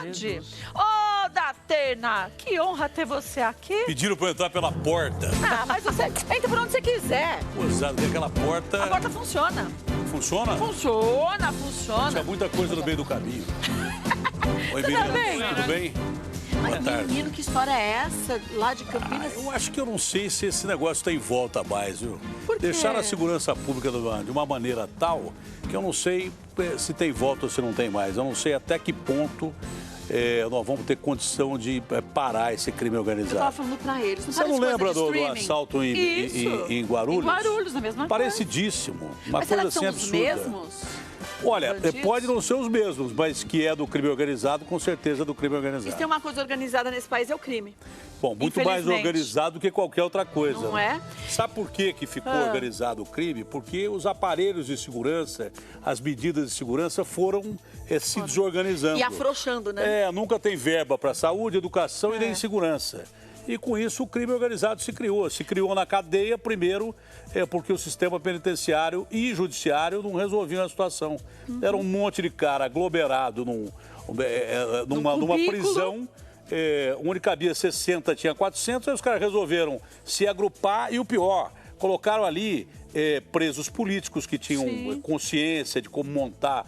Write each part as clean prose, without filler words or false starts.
verdade? Ô, Datena, que honra ter você aqui. Pediram pra eu entrar pela porta. Ah, mas você entra por onde você quiser. Gozado, aquela porta... A porta funciona. Funciona? Funciona, funciona. Tinha muita coisa no meio do caminho. Oi, Tudo menina. bem? Tudo bem? Boa tarde. Menino, que história é essa lá de Campinas? Eu acho que eu não sei se esse negócio tem volta mais, viu? Por quê? Deixaram a segurança pública de uma maneira tal que eu não sei se tem volta ou se não tem mais. Eu não sei até que ponto nós vamos ter condição de parar esse crime Eu organizado. tava falando pra eles. Você não lembra do assalto em Guarulhos? Em Guarulhos, na mesma coisa. Parecidíssimo. Uma Mas coisa será que assim são absurda. os mesmos? Olha, bandidos? pode não ser os mesmos, mas que é do crime organizado, com certeza é do crime E organizado. se tem uma coisa organizada nesse país é o crime. Bom, muito mais Infelizmente. organizado do que qualquer outra coisa. Não né? é? Sabe por que ficou organizado o crime? Porque os aparelhos de segurança, as medidas de segurança foram se desorganizando. E afrouxando, né? Nunca tem verba para saúde, educação e nem segurança. E com isso o crime organizado se criou. Se criou na cadeia, primeiro, porque o sistema penitenciário e judiciário não resolviam a situação. Era um monte de cara aglomerado numa prisão. Onde cabia 60, tinha 400, aí os caras resolveram se agrupar e o pior, colocaram ali presos políticos que tinham consciência de como montar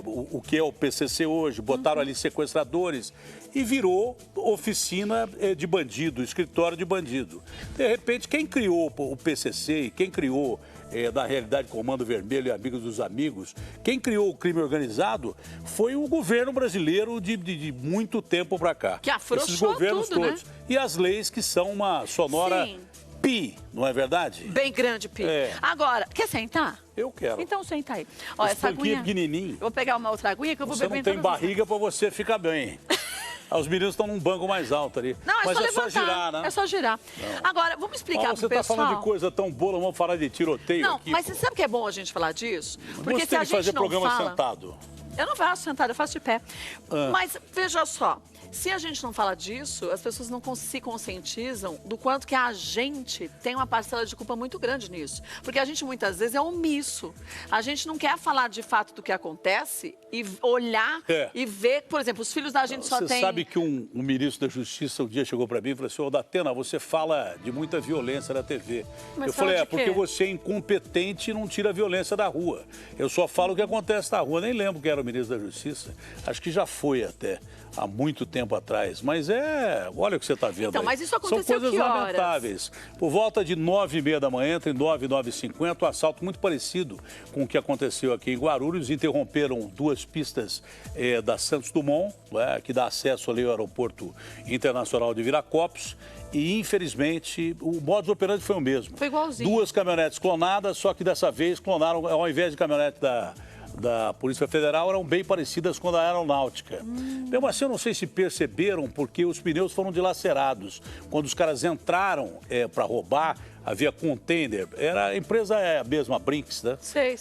o que é o PCC hoje, botaram ali sequestradores e virou oficina de bandido, escritório de bandido. De repente, quem criou o PCC e quem criou da realidade Comando Vermelho e Amigos dos Amigos, quem criou o crime organizado foi o governo brasileiro de muito tempo para cá. Que afrouxou esses governos tudo, todos. Né? E as leis que são uma sonora pi, não é verdade? Bem grande, pi. Agora, quer sentar? Eu quero. Então senta aí. Ó, essa aguinha... pequenininho. Eu vou pegar uma outra aguinha que eu vou beber. Você não tem barriga para você ficar bem. Os meninos estão num banco mais alto ali. Não, mas só é só levantar, girar, né? É só girar. Não. Agora, vamos explicar pro pessoal. Você está falando de coisa tão boa, vamos falar de tiroteio aqui. Não, mas você sabe que é bom a gente falar disso? Porque se a gente fazer não programa fala... sentado. Eu não faço sentado, eu faço de pé. Mas, veja só, se a gente não fala disso, as pessoas não se conscientizam do quanto que a gente tem uma parcela de culpa muito grande nisso. Porque a gente, muitas vezes, é omisso. A gente não quer falar de fato do que acontece e olhar e ver, por exemplo, os filhos da gente só têm... Você sabe que um ministro da Justiça um dia chegou para mim e falou assim, ô Datena, você fala de muita violência na TV. Mas eu falei, porque você é incompetente e não tira a violência da rua. Eu só falo o que acontece na rua. Nem lembro quem era o ministro da Justiça. Acho que já foi até há muito tempo atrás. Mas olha o que você está vendo então, aí. Mas isso aconteceu São coisas lamentáveis. Por volta de 9h30 da manhã, entre 9 e 9h50, um assalto muito parecido com o que aconteceu aqui em Guarulhos. Interromperam duas pistas da Santos Dumont, que dá acesso ali ao aeroporto internacional de Viracopos. E, infelizmente, o modus operandi foi o mesmo. Foi igualzinho. Duas caminhonetes clonadas, só que dessa vez clonaram, ao invés de caminhonete da Polícia Federal, eram bem parecidas com a da Aeronáutica. Mesmo assim, eu não sei se perceberam, porque os pneus foram dilacerados. Quando os caras entraram para roubar, havia container, a empresa é a mesma, Brinks, né? Sei.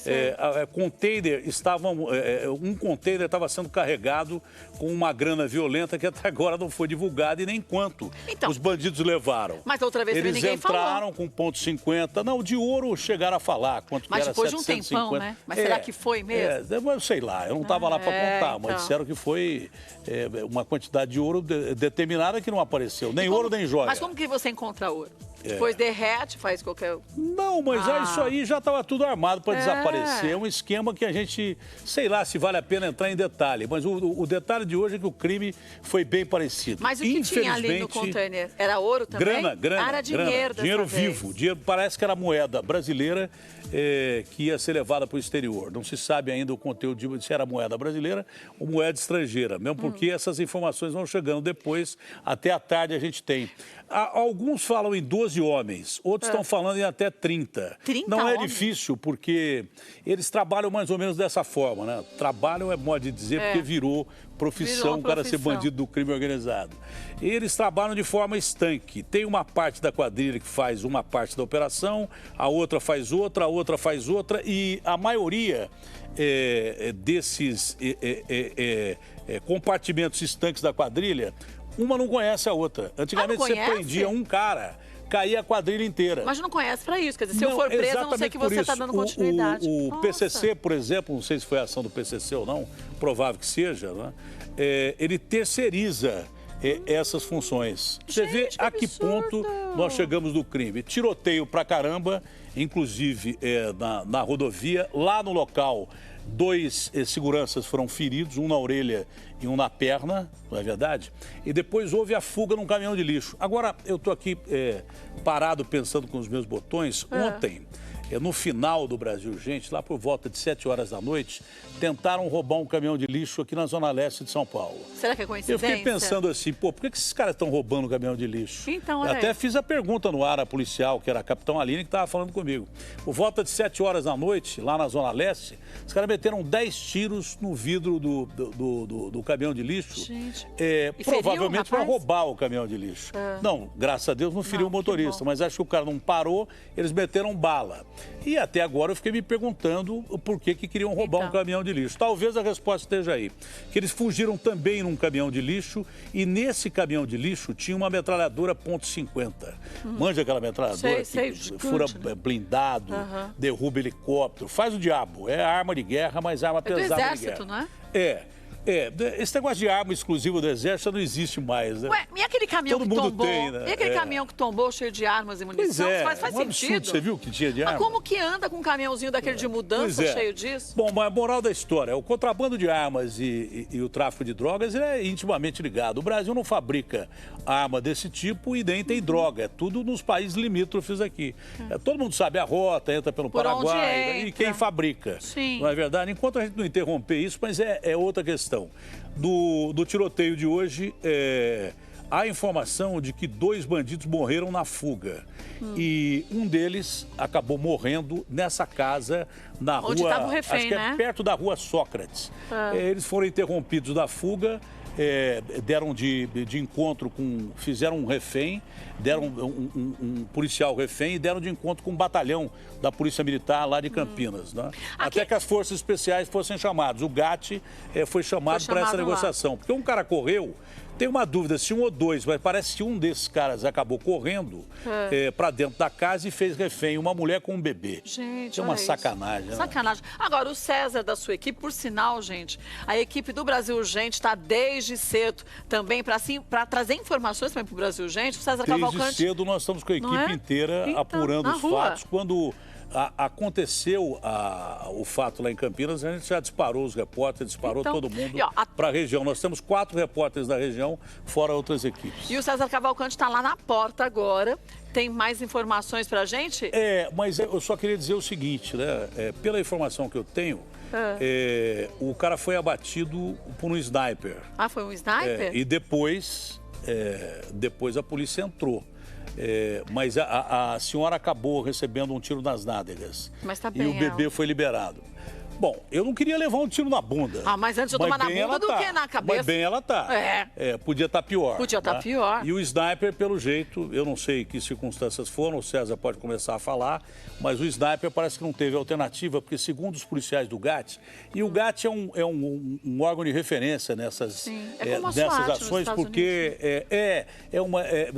Um container estava sendo carregado com uma grana violenta que até agora não foi divulgada e nem quanto os bandidos levaram. Mas outra vez Eles ninguém entraram com ponto .50, não, de ouro chegaram a falar quanto mas que era, depois 750. de um tempão, né? Mas será que foi mesmo? Eu sei lá, eu não estava lá para contar, então. mas disseram que foi uma quantidade de ouro determinada que não apareceu, nem ouro nem joia. Mas como que você encontra ouro? Depois derrete, faz qualquer... Não, mas isso aí já estava tudo armado para desaparecer. É um esquema que a gente, sei lá se vale a pena entrar em detalhe. Mas o detalhe de hoje é que o crime foi bem parecido. Mas o que tinha ali no container? Era ouro também? Grana. Era dinheiro dessa dinheiro vez. Vivo. Dinheiro, parece que era moeda brasileira que ia ser levada para o exterior. Não se sabe ainda o conteúdo se era moeda brasileira ou moeda estrangeira. Mesmo porque essas informações vão chegando depois. Até à tarde a gente tem. Alguns falam em 12 homens, outros estão falando em até 30. 30 Não é homens? difícil, porque eles trabalham mais ou menos dessa forma, né? Trabalham é modo de dizer, porque virou profissão o cara ser bandido do crime organizado. Eles trabalham de forma estanque. Tem uma parte da quadrilha que faz uma parte da operação, a outra faz outra, a outra faz outra, e a maioria desses compartimentos estanques da quadrilha, uma não conhece a outra. Antigamente você prendia um cara, caía a quadrilha inteira. Mas não conhece para isso, quer dizer, se eu for preso, eu não sei que você está dando continuidade. O PCC, por exemplo, não sei se foi a ação do PCC ou não, provável que seja, né? Ele terceiriza essas funções. Você vê a que ponto nós chegamos no crime. Tiroteio pra caramba, inclusive na rodovia, lá no local. 2 seguranças foram feridos, um na orelha e um na perna, não é verdade? E depois houve a fuga num caminhão de lixo. Agora, eu estou aqui parado pensando com os meus botões. Ontem, no final do Brasil Urgente, lá por volta de 7 horas da noite, tentaram roubar um caminhão de lixo aqui na Zona Leste de São Paulo. Será que é coincidência? Eu fiquei pensando assim, por que esses caras estão roubando o caminhão de lixo? Então, até fiz a pergunta no ar à policial, que era a Capitão Aline, que estava falando comigo. Por volta de 7 horas da noite, lá na Zona Leste, os caras meteram 10 tiros no vidro do caminhão de lixo. Gente. Provavelmente para roubar o caminhão de lixo. Não, graças a Deus não feriu o motorista, mas acho que o cara não parou, eles meteram bala. E até agora eu fiquei me perguntando por que queriam roubar um caminhão de lixo. Talvez a resposta esteja aí. Que eles fugiram também num caminhão de lixo e nesse caminhão de lixo tinha uma metralhadora .50. Manja aquela metralhadora que fura blindado, derruba helicóptero, faz o diabo. É arma de guerra, mas arma pesada de guerra. É do exército, não é? Esse negócio de arma exclusiva do exército não existe mais, né? Ué, e aquele caminhão que tombou? Tem, né? E aquele caminhão que tombou cheio de armas e munição? Faz um absurdo. sentido. Você viu que tinha de arma? Mas como que anda com um caminhãozinho daquele de mudança cheio disso? Bom, mas a moral da história, o contrabando de armas e o tráfico de drogas é intimamente ligado. O Brasil não fabrica arma desse tipo e nem tem droga. É tudo nos países limítrofes aqui. Todo mundo sabe a rota, entra pelo Paraguai e quem fabrica. Sim. Não é verdade? Enquanto a gente não interromper isso, mas é outra questão. Do tiroteio de hoje, há informação de que 2 bandidos morreram na fuga. E um deles acabou morrendo nessa casa, na onde rua... estava o refém, acho que é perto da rua Sócrates. Eles foram interrompidos da fuga, deram de encontro com... Fizeram um refém, deram um policial refém e deram de encontro com um batalhão da Polícia Militar lá de Campinas. Né? Até que as forças especiais fossem chamadas. O GAT foi chamado para essa negociação. Porque um cara correu... Tem uma dúvida se um ou 2, mas parece que um desses caras acabou correndo para dentro da casa e fez refém uma mulher com um bebê. Gente, é uma sacanagem. Né? Sacanagem. Agora, o César da sua equipe, por sinal, gente, a equipe do Brasil Urgente está desde cedo também para trazer informações também para o Brasil Urgente. O César Cavalcante... Desde cedo nós estamos com a equipe inteira apurando os fatos. Quando aconteceu o fato lá em Campinas, a gente já disparou os repórteres, disparou todo mundo para a região. Nós temos 4 repórteres da região, fora outras equipes. E o César Cavalcante está lá na porta agora. Tem mais informações para a gente? Mas eu só queria dizer o seguinte, né? Pela informação que eu tenho, o cara foi abatido por um sniper. Ah, foi um sniper? E depois a polícia entrou. Mas a senhora acabou recebendo um tiro nas nádegas. Mas tá bem, e o bebê foi liberado. Bom, eu não queria levar um tiro na bunda. Mas antes eu tomar na bunda do que na cabeça. Mas bem ela tá. Podia estar pior. Podia estar pior. E o sniper, pelo jeito, eu não sei que circunstâncias foram, o César pode começar a falar, mas o sniper parece que não teve alternativa, porque segundo os policiais do GAT, e o GAT é um órgão de referência nessas ações, porque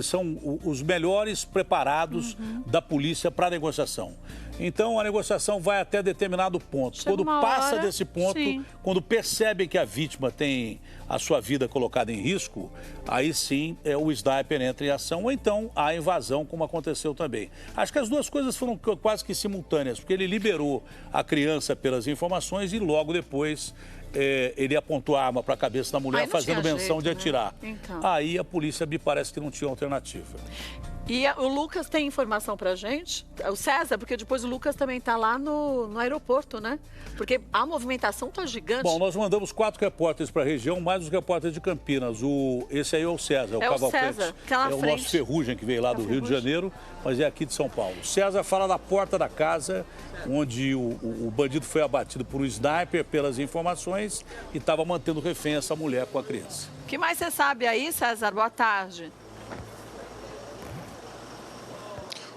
são os melhores preparados da polícia para a negociação. Então, a negociação vai até determinado ponto. Quando passa desse ponto, quando percebem que a vítima tem a sua vida colocada em risco, aí sim o sniper entra em ação, ou então a invasão, como aconteceu também. Acho que as duas coisas foram quase que simultâneas, porque ele liberou a criança pelas informações e logo depois ele apontou a arma para a cabeça da mulher, fazendo menção de atirar. Então. Aí a polícia me parece que não tinha alternativa. E o Lucas tem informação pra gente? O César, porque depois o Lucas também tá lá no aeroporto, né? Porque a movimentação tá gigante. Bom, nós mandamos 4 repórteres para a região, mais os repórteres de Campinas. Esse aí é o César, o Cavalcante. César, que é lá na frente. O nosso Ferrugem, que veio lá do Rio de Janeiro, mas é aqui de São Paulo. O César fala da porta da casa, onde o bandido foi abatido por um sniper, pelas informações, e estava mantendo refém essa mulher com a criança. O que mais você sabe aí, César? Boa tarde.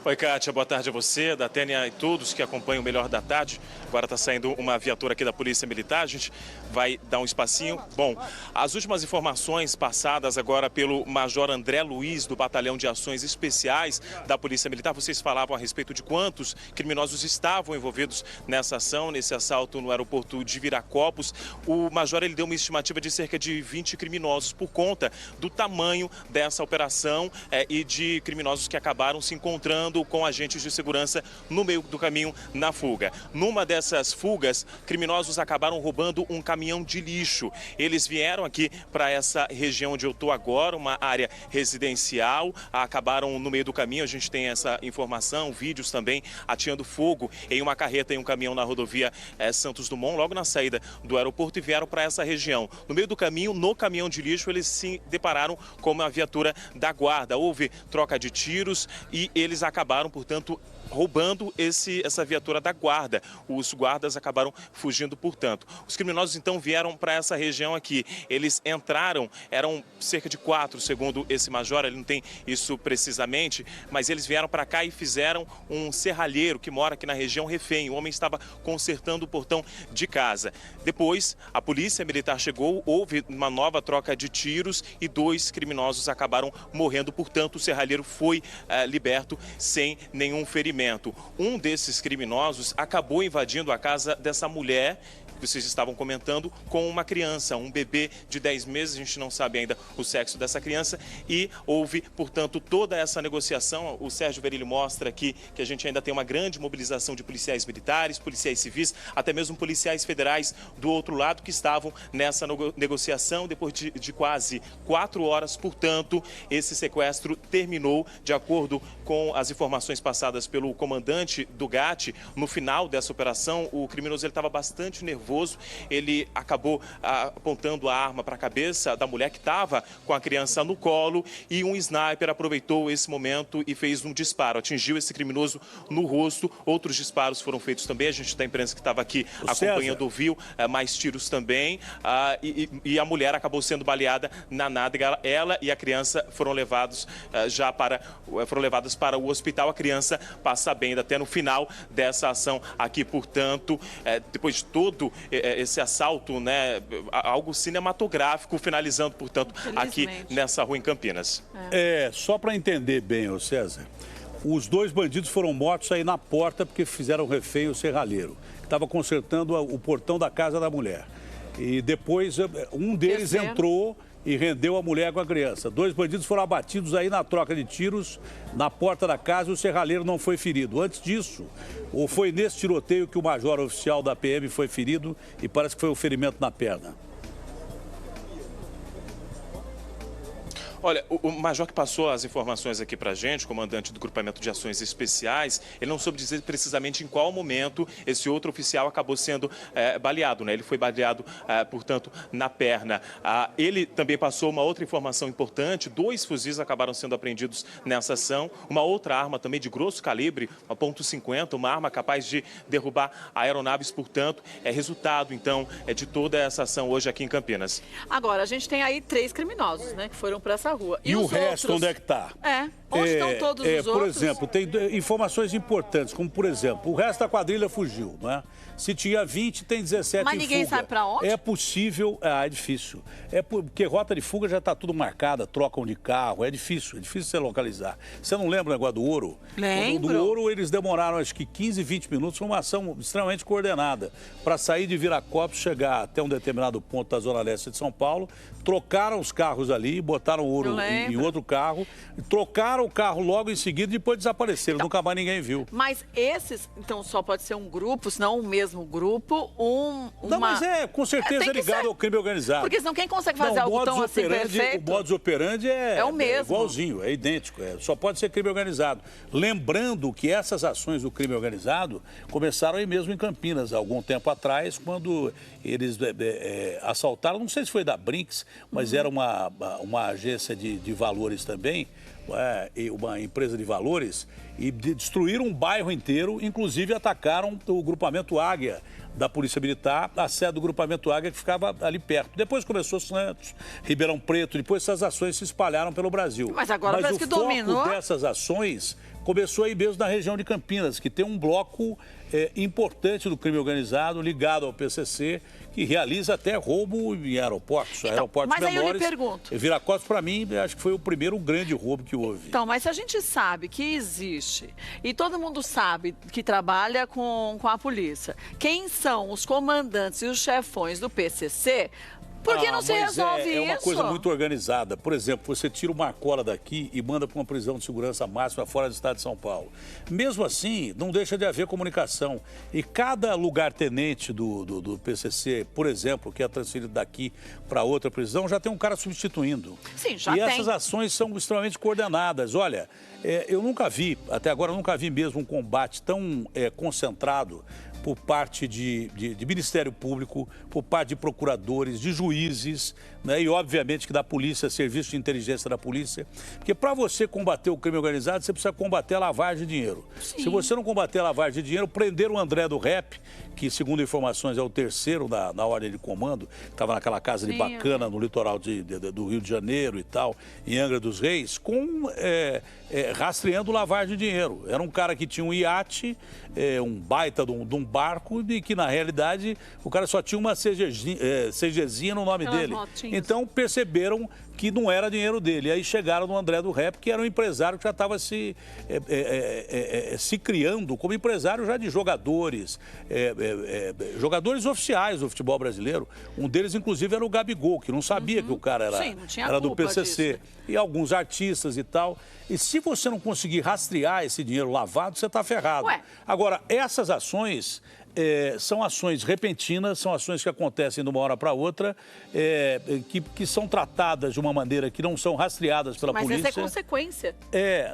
Oi, Kátia, boa tarde a você, da Tênia e todos que acompanham o Melhor da Tarde. Agora está saindo uma viatura aqui da Polícia Militar, a gente vai dar um espacinho. Bom, as últimas informações passadas agora pelo Major André Luiz, do Batalhão de Ações Especiais da Polícia Militar, vocês falavam a respeito de quantos criminosos estavam envolvidos nessa ação, nesse assalto no aeroporto de Viracopos. O Major ele deu uma estimativa de cerca de 20 criminosos por conta do tamanho dessa operação e de criminosos que acabaram se encontrando com agentes de segurança no meio do caminho na fuga. Numa dessas fugas, criminosos acabaram roubando um caminhão de lixo. Eles vieram aqui para essa região onde eu estou agora, uma área residencial, acabaram no meio do caminho, a gente tem essa informação, vídeos também, ateando fogo em uma carreta e um caminhão na rodovia Santos Dumont, logo na saída do aeroporto, e vieram para essa região. No meio do caminho, no caminhão de lixo, eles se depararam com uma viatura da guarda. Houve troca de tiros e eles acabaram, portanto, roubando essa viatura da guarda. Os guardas acabaram fugindo, portanto. Os criminosos, então, vieram para essa região aqui. Eles entraram, eram cerca de 4, segundo esse major, ele não tem isso precisamente, mas eles vieram para cá e fizeram um serralheiro que mora aqui na região refém. O homem estava consertando o portão de casa. Depois, a Polícia Militar chegou, houve uma nova troca de tiros e 2 criminosos acabaram morrendo. Portanto, o serralheiro foi liberto sem nenhum ferimento. Um desses criminosos acabou invadindo a casa dessa mulher que vocês estavam comentando, com uma criança, um bebê de 10 meses, a gente não sabe ainda o sexo dessa criança, e houve, portanto, toda essa negociação. O Sérgio Verilho mostra aqui que a gente ainda tem uma grande mobilização de policiais militares, policiais civis, até mesmo policiais federais do outro lado que estavam nessa negociação. Depois de quase 4 horas, portanto, esse sequestro terminou, de acordo com as informações passadas pelo comandante do GAT. No final dessa operação, o criminoso estava bastante nervoso. Ele acabou apontando a arma para a cabeça da mulher que estava com a criança no colo, e um sniper aproveitou esse momento e fez um disparo, atingiu esse criminoso no rosto. Outros disparos foram feitos também, a gente da imprensa que estava aqui acompanhando ouviu mais tiros também, e a mulher acabou sendo baleada na nádega. Ela e a criança foram levadas para o hospital. A criança passa bem até no final dessa ação aqui, portanto, depois de todo esse assalto, né, algo cinematográfico, finalizando, portanto, aqui nessa rua em Campinas. Só para entender bem, ô César, os 2 bandidos foram mortos aí na porta porque fizeram refém o serralheiro, que estava consertando o portão da casa da mulher. E depois um deles entrou e rendeu a mulher com a criança. 2 bandidos foram abatidos aí na troca de tiros na porta da casa e o serralheiro não foi ferido. Antes disso, ou foi nesse tiroteio que o major oficial da PM foi ferido e parece que foi um ferimento na perna. Olha, o major que passou as informações aqui pra gente, comandante do Grupamento de Ações Especiais, ele não soube dizer precisamente em qual momento esse outro oficial acabou sendo baleado, né? Ele foi baleado, portanto, na perna. Ele também passou uma outra informação importante: 2 fuzis acabaram sendo apreendidos nessa ação, uma outra arma também de grosso calibre, uma .50, uma arma capaz de derrubar aeronaves, portanto, é resultado, então, de toda essa ação hoje aqui em Campinas. Agora, a gente tem aí 3 criminosos, né, que foram para essa rua. E o resto, onde é que está? Onde estão todos os outros? Por exemplo, tem informações importantes, como, por exemplo, o resto da quadrilha fugiu, né? Se tinha 20, tem 17 Mas ninguém sabe para onde? É possível, é difícil. Porque rota de fuga já está tudo marcada, trocam de carro, é difícil você localizar. Você não lembra o negócio do ouro? Lembro. Do ouro, eles demoraram acho que 15, 20 minutos, foi uma ação extremamente coordenada, para sair de Viracopos, chegar até um determinado ponto da zona leste de São Paulo, trocaram os carros ali, botaram o ouro em outro carro, trocaram o carro logo em seguida e depois desapareceram, então, nunca mais ninguém viu. Mas esses, então, só pode ser um grupo, se não o mesmo grupo, Não, mas com certeza ligado ao crime organizado. Porque senão quem consegue fazer algo tão assim perfeito? O modus operandi é o mesmo. Igualzinho, é idêntico, só pode ser crime organizado. Lembrando que essas ações do crime organizado começaram aí mesmo em Campinas, há algum tempo atrás, quando eles assaltaram, não sei se foi da Brinks, mas era uma agência de valores também, uma empresa de valores, e destruíram um bairro inteiro, inclusive atacaram o grupamento Águia, da Polícia Militar, a sede do Grupamento Águia, que ficava ali perto. Depois começou Santos, Ribeirão Preto, depois essas ações se espalharam pelo Brasil. Mas agora parece que dominou. O foco dessas ações começou aí mesmo na região de Campinas, que tem um bloco importante do crime organizado ligado ao PCC, que realiza até roubo em aeroportos, então, aeroportos mas menores. Aí eu lhe pergunto. Viracopos, para mim, acho que foi o primeiro grande roubo que houve. Então, mas se a gente sabe que existe, e todo mundo sabe que trabalha com a polícia, quem são os comandantes e os chefões do PCC... Por que não se resolve isso? É uma coisa muito organizada. Por exemplo, você tira uma cola daqui e manda para uma prisão de segurança máxima fora do estado de São Paulo. Mesmo assim, não deixa de haver comunicação. E cada lugar-tenente do PCC, por exemplo, que é transferido daqui para outra prisão, já tem um cara substituindo. Sim, já tem. E essas ações são extremamente coordenadas. Olha, eu nunca vi, até agora eu nunca vi mesmo um combate tão concentrado por parte de Ministério Público, por parte de procuradores, de juízes, né? E obviamente que da polícia, serviço de inteligência da polícia, porque para você combater o crime organizado, você precisa combater a lavagem de dinheiro. Sim. Se você não combater a lavagem de dinheiro, prender o André do Rep, que segundo informações é o terceiro na ordem de comando, estava naquela casa de Bacana, no litoral do Rio de Janeiro e tal, em Angra dos Reis, rastreando lavagem de dinheiro. Era um cara que tinha um iate, um baita de um barco, e que na realidade o cara só tinha uma CGzinha no nome dele. Então perceberam que não era dinheiro dele. Aí chegaram no André do Rep, que era um empresário que já estava se criando como empresário já de jogadores, jogadores oficiais do futebol brasileiro. Um deles, inclusive, era o Gabigol, que não sabia que o cara era do PCC. Disso. E alguns artistas e tal. E se você não conseguir rastrear esse dinheiro lavado, você está ferrado. Ué. Agora, essas ações... são ações repentinas, são ações que acontecem de uma hora para outra, que são tratadas de uma maneira que não são rastreadas pela polícia. Mas essa é consequência.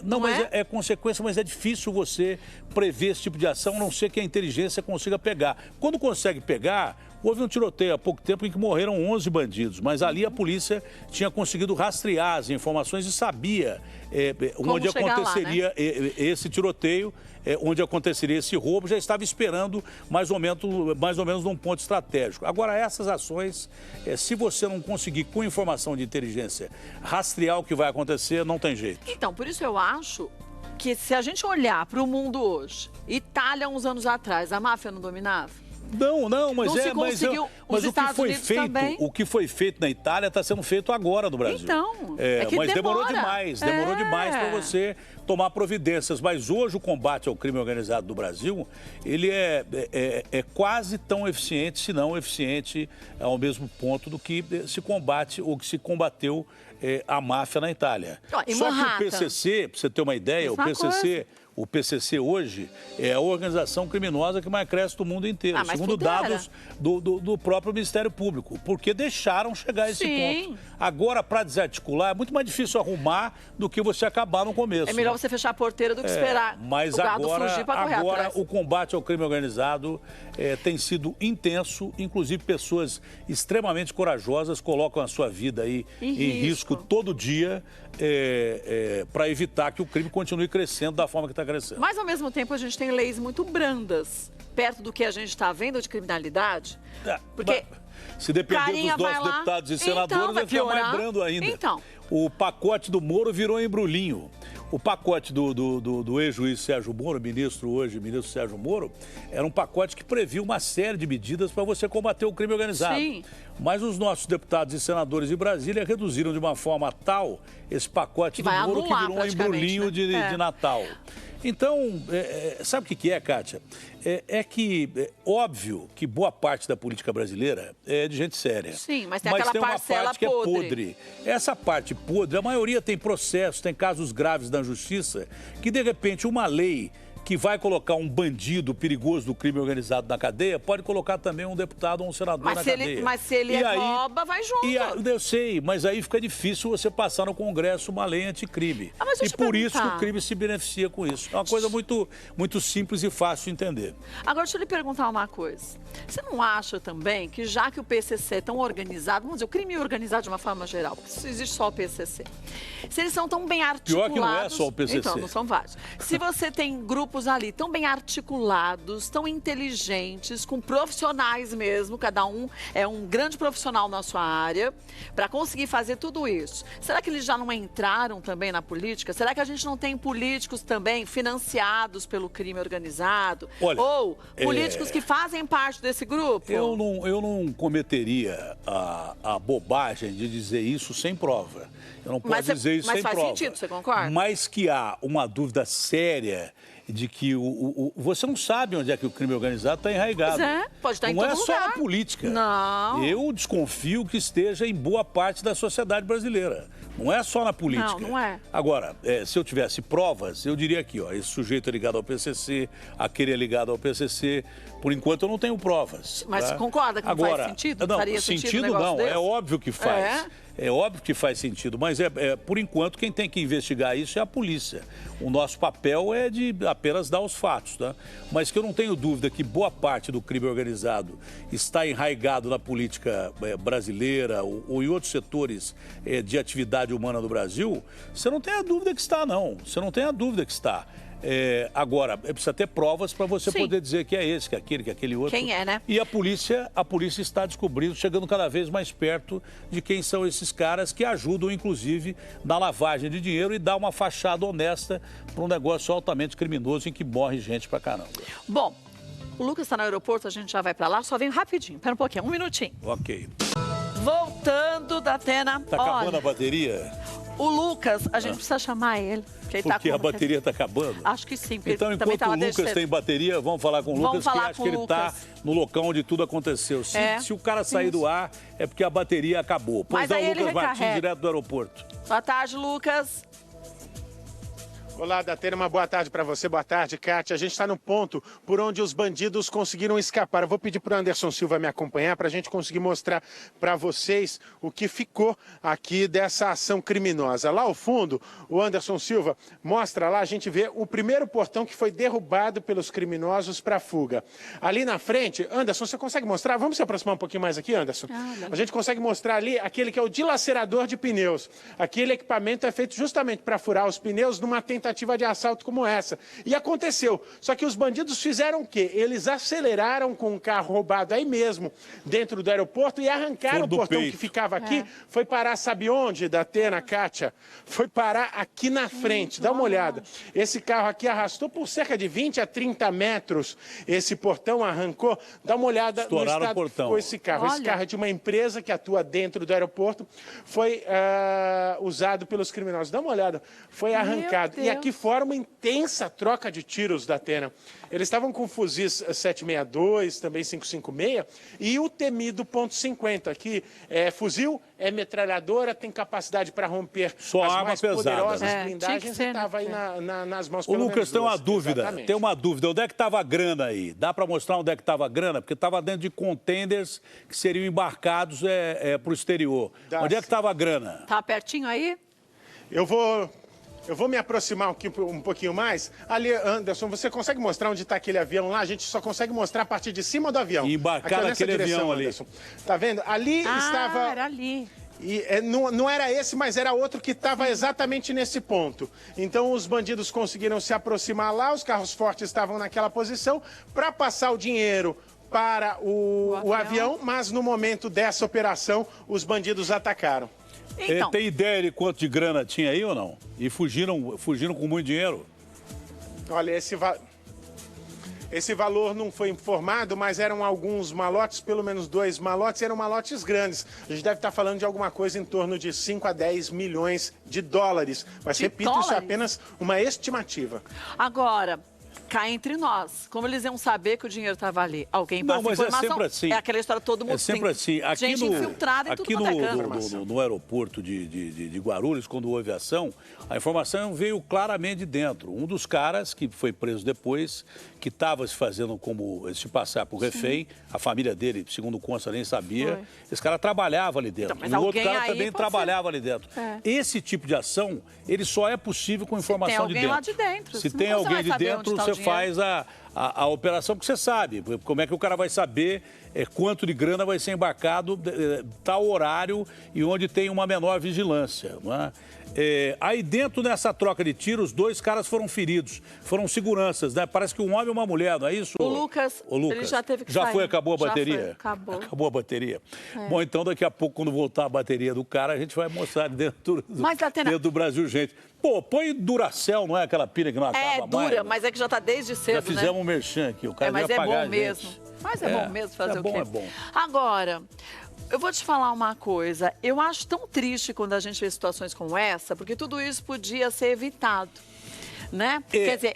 Mas é consequência, mas é difícil você prever esse tipo de ação, a não ser que a inteligência consiga pegar. Quando consegue pegar, houve um tiroteio há pouco tempo em que morreram 11 bandidos, mas ali a polícia tinha conseguido rastrear as informações e sabia onde aconteceria esse tiroteio, onde aconteceria esse roubo, já estava esperando mais ou menos num ponto estratégico. Agora, essas ações, se você não conseguir, com informação de inteligência, rastrear o que vai acontecer, não tem jeito. Então, por isso eu acho que se a gente olhar para o mundo hoje, Itália, uns anos atrás, a máfia não dominava? Não, mas também. O que foi feito na Itália está sendo feito agora no Brasil. Então, mas demorou demais para você tomar providências. Mas hoje o combate ao crime organizado do Brasil, ele é quase tão eficiente, se não eficiente, ao mesmo ponto do que se combate ou que se combateu a máfia na Itália. Só que o PCC, para você ter uma ideia, o PCC hoje é a organização criminosa que mais cresce do mundo inteiro, segundo dados do próprio Ministério Público, porque deixaram chegar a esse ponto. Agora, para desarticular, é muito mais difícil arrumar do que você acabar no começo. É melhor você fechar a porteira do que esperar o gado fugir para correr atrás. Agora, o combate ao crime organizado tem sido intenso, inclusive pessoas extremamente corajosas colocam a sua vida aí em risco todo dia para evitar que o crime continue crescendo da forma que está crescendo. Mas, ao mesmo tempo, a gente tem leis muito brandas perto do que a gente está vendo de criminalidade. Porque se depender dos nossos deputados e senadores, vai ficar mais brando ainda. Então. O pacote do Moro virou embrulhinho. O pacote do ex-juiz Sérgio Moro, ministro Sérgio Moro, era um pacote que previa uma série de medidas para você combater o crime organizado. Sim. Mas os nossos deputados e senadores de Brasília reduziram de uma forma tal esse pacote do Moro que virou um embrulhinho de Natal. Então, sabe o que é, Kátia? Óbvio que boa parte da política brasileira é de gente séria. Sim, mas tem aquela parcela parte que é podre. Essa parte podre, a maioria tem processos, tem casos graves na justiça, que de repente uma lei que vai colocar um bandido perigoso do crime organizado na cadeia, pode colocar também um deputado ou um senador na cadeia. Mas se ele rouba, vai junto. Eu sei, mas aí fica difícil você passar no Congresso uma lei anticrime. E por isso que o crime se beneficia com isso. É uma coisa muito, muito simples e fácil de entender. Agora, deixa eu lhe perguntar uma coisa. Você não acha também que, já que o PCC é tão organizado, vamos dizer, o crime organizado de uma forma geral, porque isso existe só o PCC, se eles são tão bem articulados... Pior que não é só o PCC. Então, não são vários. Se você tem grupos grupos ali tão bem articulados, tão inteligentes, com profissionais mesmo, cada um é um grande profissional na sua área, para conseguir fazer tudo isso. Será que eles já não entraram também na política? Será que a gente não tem políticos também financiados pelo crime organizado? Olha, ou políticos que fazem parte desse grupo? Eu não cometeria a bobagem de dizer isso sem prova. Eu não posso dizer isso sem prova. Mas faz sentido, você concorda? Mas que há uma dúvida séria de que você não sabe onde é que o crime organizado está enraizado. Pois é, pode estar em todo lugar. Não é só na política. Não. Eu desconfio que esteja em boa parte da sociedade brasileira. Não é só na política. Não, não é. Agora, se eu tivesse provas, eu diria aqui, ó, esse sujeito é ligado ao PCC, aquele é ligado ao PCC. Por enquanto eu não tenho provas. Mas tá? você concorda que não faz sentido? Não, faria sentido um não, desse? é óbvio que faz. É óbvio que faz sentido, mas por enquanto quem tem que investigar isso é a polícia. O nosso papel é de apenas dar os fatos, tá? Mas que eu não tenho dúvida que boa parte do crime organizado está enraizado na política brasileira ou em outros setores de atividade humana do Brasil, você não tem a dúvida que está, não. Você não tem a dúvida que está. Agora, precisa ter provas para você poder dizer que é esse, que é aquele outro. Quem é, né? E a polícia está descobrindo, chegando cada vez mais perto de quem são esses caras que ajudam, inclusive, na lavagem de dinheiro e dá uma fachada honesta para um negócio altamente criminoso em que morre gente pra caramba. Bom, o Lucas está no aeroporto, a gente já vai para lá, só vem rapidinho, pera um pouquinho, um minutinho. Ok. Voltando da Atena. Tá acabando a bateria? O Lucas, a gente precisa chamar ele. Porque a bateria está acabando? Acho que sim. Porque então, enquanto o Lucas tem bateria, vamos falar com o Lucas, que acho que ele está no local onde tudo aconteceu. Se o cara sair do ar, é porque a bateria acabou. Pois é, o Lucas Martins, direto do aeroporto. Boa tarde, Lucas. Olá, Datena, uma boa tarde para você. Boa tarde, Kátia. A gente está no ponto por onde os bandidos conseguiram escapar. Eu vou pedir para o Anderson Silva me acompanhar para a gente conseguir mostrar para vocês o que ficou aqui dessa ação criminosa. Lá ao fundo, o Anderson Silva mostra lá, a gente vê o primeiro portão que foi derrubado pelos criminosos para a fuga. Ali na frente, Anderson, você consegue mostrar? Vamos se aproximar um pouquinho mais aqui, Anderson? A gente consegue mostrar ali aquele que é o dilacerador de pneus. Aquele equipamento é feito justamente para furar os pneus numa tentativa de assalto como essa. E aconteceu. Só que os bandidos fizeram o quê? Eles aceleraram com o carro roubado aí mesmo, dentro do aeroporto, e arrancaram o portão que ficava aqui. Foi parar, sabe onde, Datena, Kátia? Foi parar aqui na frente. Dá uma olhada. Esse carro aqui arrastou por cerca de 20 a 30 metros. Esse portão arrancou. Dá uma olhada no estado que ficou esse carro. Esse carro é de uma empresa que atua dentro do aeroporto. Foi usado pelos criminosos. Dá uma olhada. Foi arrancado. E aqui fora uma intensa troca de tiros, Datena. Eles estavam com fuzis 762, também 556, e o temido .50, que é fuzil, é metralhadora, tem capacidade para romper só as arma mais pesada, poderosas né? blindagens, e estava aí nas mãos O pelo Lucas, tem uma dúvida, Exatamente. tem uma dúvida. Onde é que estava a grana aí? Dá para mostrar onde é que estava a grana? Porque estava dentro de contenders que seriam embarcados para o exterior. Onde é que estava a grana? Tá pertinho aí? Eu vou me aproximar um pouquinho mais. Ali, Anderson, você consegue mostrar onde está aquele avião lá? A gente só consegue mostrar a partir de cima do avião. E embarcar naquele avião ali. Anderson. Tá vendo? Ali estava... era ali. E não era esse, mas era outro que estava exatamente nesse ponto. Então os bandidos conseguiram se aproximar lá, os carros fortes estavam naquela posição para passar o dinheiro para o avião, mas no momento dessa operação, os bandidos atacaram. Então, Tem ideia de quanto de grana tinha aí ou não? E fugiram com muito dinheiro? Olha, esse valor não foi informado, mas eram alguns malotes, pelo menos 2 malotes, eram malotes grandes. A gente deve estar falando de alguma coisa em torno de 5 a 10 milhões de dólares. Mas, repito, isso é apenas uma estimativa. Agora, cá entre nós, como eles iam saber que o dinheiro estava ali? Alguém passa informação? Mas é sempre assim. É aquela história, todo mundo É sempre assim. Aqui gente infiltrada em tudo quanto é canto. No aeroporto de Guarulhos, quando houve ação, a informação veio claramente de dentro. Um dos caras que foi preso depois, que estava se fazendo se passar por refém, a família dele, segundo consta, nem sabia. Esse cara trabalhava ali dentro. Então, o outro cara também trabalhava ali dentro. Esse tipo de ação, ele só é possível com informação de dentro. Se tem alguém lá de dentro. Se tem alguém de dentro, você faz a operação, porque você sabe como é que o cara vai saber quanto de grana vai ser embarcado, tal horário e onde tem uma menor vigilância, não é? Aí dentro dessa troca de tiros, 2 caras foram feridos, foram seguranças, né? Parece que um homem e uma mulher, não é isso? O Lucas, ele já teve que sair. Acabou a bateria? Já foi, acabou a bateria. Bom, então daqui a pouco, quando voltar a bateria do cara, a gente vai mostrar dentro do Brasil, gente. Pô, põe Duracell, não é aquela pilha que não acaba mais? É dura, mas é que já tá desde cedo, já fizemos um merchan aqui, o cara mas ia é pagar bom mesmo. Mas é bom mesmo fazer o quê? É bom. Agora, eu vou te falar uma coisa. Eu acho tão triste quando a gente vê situações como essa, porque tudo isso podia ser evitado, né? Quer dizer...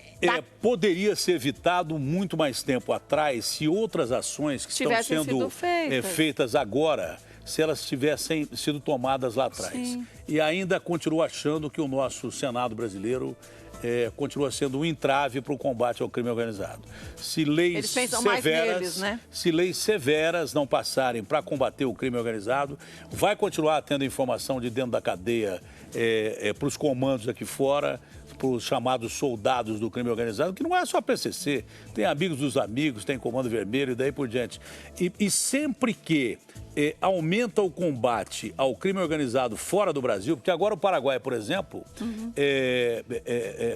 Poderia ser evitado muito mais tempo atrás se outras ações que estão sendo feitas agora, se elas tivessem sido tomadas lá atrás. Sim. E ainda continuo achando que o nosso Senado brasileiro continua sendo um entrave para o combate ao crime organizado. Se leis severas, né? Se leis severas não passarem para combater o crime organizado, vai continuar tendo informação de dentro da cadeia para os comandos aqui fora, para os chamados soldados do crime organizado, que não é só PCC, tem amigos dos amigos, tem Comando Vermelho e daí por diante. E sempre que aumenta o combate ao crime organizado fora do Brasil, porque agora o Paraguai, por exemplo,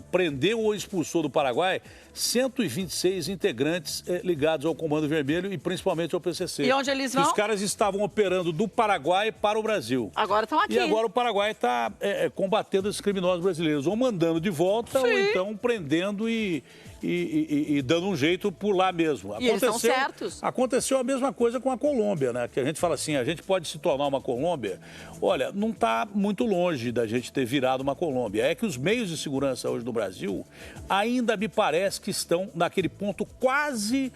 prendeu ou expulsou do Paraguai 126 integrantes ligados ao Comando Vermelho e principalmente ao PCC. E onde eles vão? Os caras estavam operando do Paraguai para o Brasil. Agora estão aqui. E agora o Paraguai está combatendo esses criminosos brasileiros, ou mandando de volta, ou então prendendo e dando um jeito por lá mesmo. E eles estão certos. Aconteceu a mesma coisa com a Colômbia, né? Que a gente fala assim, a gente pode se tornar uma Colômbia. Olha, não está muito longe da gente ter virado uma Colômbia. É que os meios de segurança hoje no Brasil ainda me parece que estão naquele ponto quase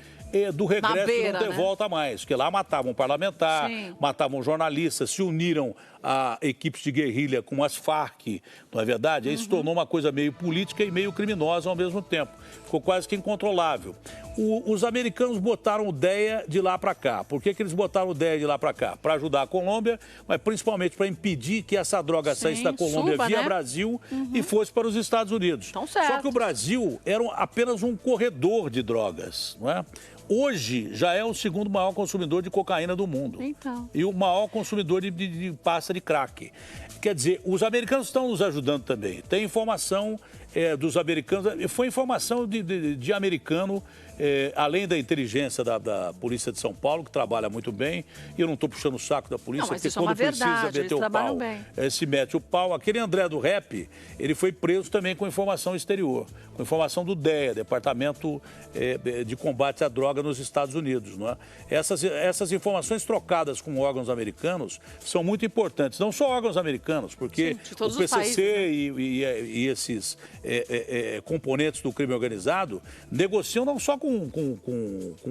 do regresso de não ter volta mais. Porque lá matavam parlamentar, matavam jornalistas, se uniram a equipes de guerrilha com as Farc, não é verdade? Aí se tornou uma coisa meio política e meio criminosa ao mesmo tempo. Ficou quase que incontrolável. Os americanos botaram o DEA de lá para cá. Por que eles botaram o DEA de lá para cá? Para ajudar a Colômbia, mas principalmente para impedir que essa droga saísse da Colômbia via Brasil e fosse para os Estados Unidos. Só que o Brasil era apenas um corredor de drogas, não é? Hoje já é o segundo maior consumidor de cocaína do mundo. Então. E o maior consumidor de pasta de crack. Quer dizer, os americanos estão nos ajudando também. Tem informação dos americanos, foi informação de americano, além da inteligência da Polícia de São Paulo, que trabalha muito bem. E eu não estou puxando o saco da polícia, não, mas porque isso quando precisa meter o pau, se mete o pau. Aquele André do Rap, ele foi preso também com informação exterior, com informação do DEA, Departamento de Combate à Droga nos Estados Unidos. Não é? Essas informações trocadas com órgãos americanos são muito importantes. Não só órgãos americanos, porque o PCC países, né? e esses componentes do crime organizado negociam não só com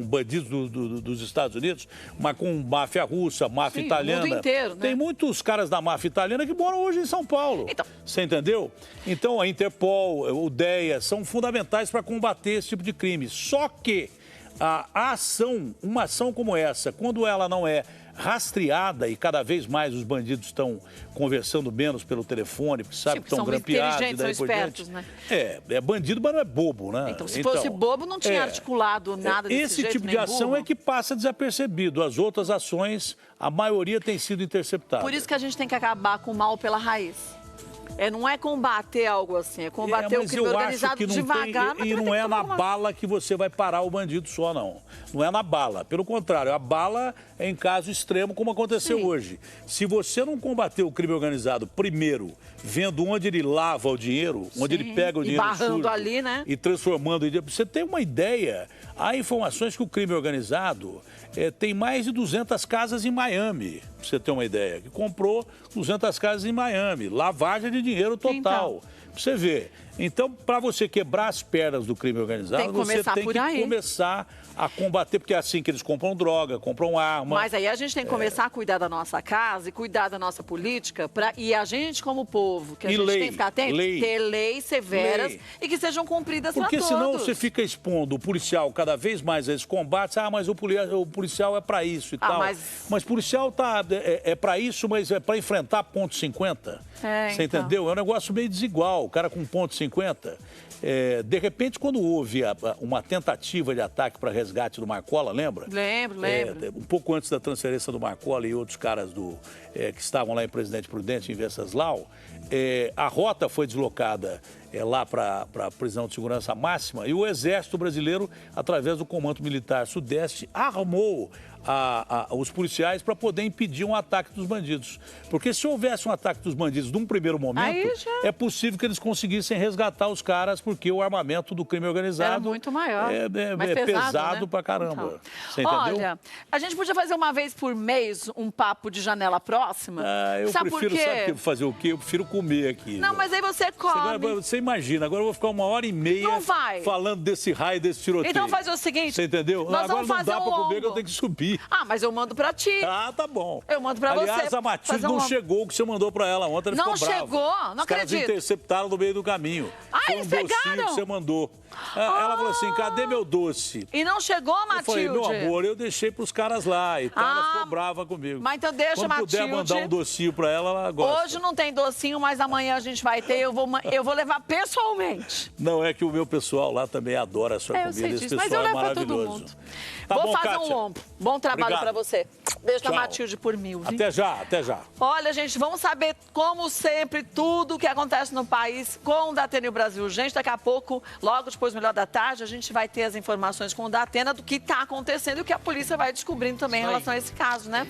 bandidos dos Estados Unidos, mas com máfia russa, máfia italiana. O mundo inteiro, né? Tem muitos caras da máfia italiana que moram hoje em São Paulo. Então. Você entendeu? Então a Interpol, o DEA, são fundamentais para combater esse tipo de crime. Só que uma ação como essa, quando ela não é rastreada e cada vez mais os bandidos estão conversando menos pelo telefone, porque sabem que estão grampeados e daí são espertos, né? É bandido, mas não é bobo, né? Então, se fosse bobo, não tinha articulado nada desse jeito. Esse tipo de ação é que passa desapercebido. As outras ações, a maioria tem sido interceptada. Por isso que a gente tem que acabar com o mal pela raiz. Não é combater algo assim, é combater o crime organizado devagar. E não é na bala que você vai parar o bandido só, não. Não é na bala. Pelo contrário, a bala é em caso extremo, como aconteceu hoje. Se você não combater o crime organizado primeiro, vendo onde ele lava o dinheiro, onde ele pega o dinheiro sujo, ali, né? E transformando em dinheiro. Você tem uma ideia, há informações que o crime organizado tem mais de 200 casas em Miami, pra você ter uma ideia. Que comprou 200 casas em Miami, lavagem de dinheiro total. Pra você ver. Então, para você quebrar as pernas do crime organizado, você tem que começar a combater, porque é assim que eles compram droga, compram arma. Mas aí a gente tem que começar a cuidar da nossa casa e cuidar da nossa política, e a gente como povo, que a gente tem que ficar atento, ter leis severas e que sejam cumpridas para todos. Porque senão você fica expondo o policial cada vez mais a esses combates. Mas o policial é para isso e tal. Mas policial é para isso, mas é para enfrentar ponto 50. Você entendeu? entendeu? É um negócio meio desigual. O cara com 1,50. De repente, quando houve uma tentativa de ataque para resgate do Marcola, lembra? Lembro. Um pouco antes da transferência do Marcola e outros caras que estavam lá em Presidente Prudente, em Venceslau, a rota foi deslocada lá para a prisão de segurança máxima e o Exército Brasileiro, através do Comando Militar Sudeste, armou os policiais para poder impedir um ataque dos bandidos. Porque se houvesse um ataque dos bandidos num primeiro momento, é possível que eles conseguissem resgatar os caras, porque o armamento do crime organizado era muito maior. É pesado, né? Pra caramba. Então. Você entendeu? Olha, a gente podia fazer uma vez por mês um papo de janela próxima. Eu sabe prefiro, por quê? sabe fazer o quê? Eu prefiro comer aqui. Não, mas aí você come. Você imagina, agora eu vou ficar 1h30 não vai. falando desse raio, desse tiroteio. Então fazer o seguinte. Você entendeu? Nós agora vamos não fazer dá pra comer, que eu tenho que subir. Ah, mas eu mando pra ti. Ah, tá bom. Eu mando pra você. Aliás, a Matilde não chegou o que você mandou pra ela ontem. Ela não ficou brava. chegou? Não Os caras acredito. interceptaram no meio do caminho. Ah, eles docinho pegaram? que você mandou. Ela falou assim, cadê meu doce? E não chegou, Matilde? Eu falei, meu amor, eu deixei pros caras lá. E ela ficou brava comigo. Mas então deixa, Quando Matilde. puder mandar um docinho pra ela, ela gosta. Hoje não tem docinho, mas amanhã a gente vai ter. Eu vou levar pessoalmente. Não, é que o meu pessoal lá também adora a sua comida. Eu sei disso, Esse mas pessoal eu levo é pra todo maravilhoso. mundo. Tá vou bom, fazer Kátia. um lombo. Bom trabalho Obrigado. pra você. Beijo da Tchau. Matilde por 1000. Viu? Até já, até já. Olha, gente, vamos saber, como sempre, tudo o que acontece no país com o Datena e o Brasil. Gente, daqui a pouco, logo depois do Melhor da Tarde, a gente vai ter as informações com o Datena do que está acontecendo e o que a polícia vai descobrindo também em relação a esse caso, né?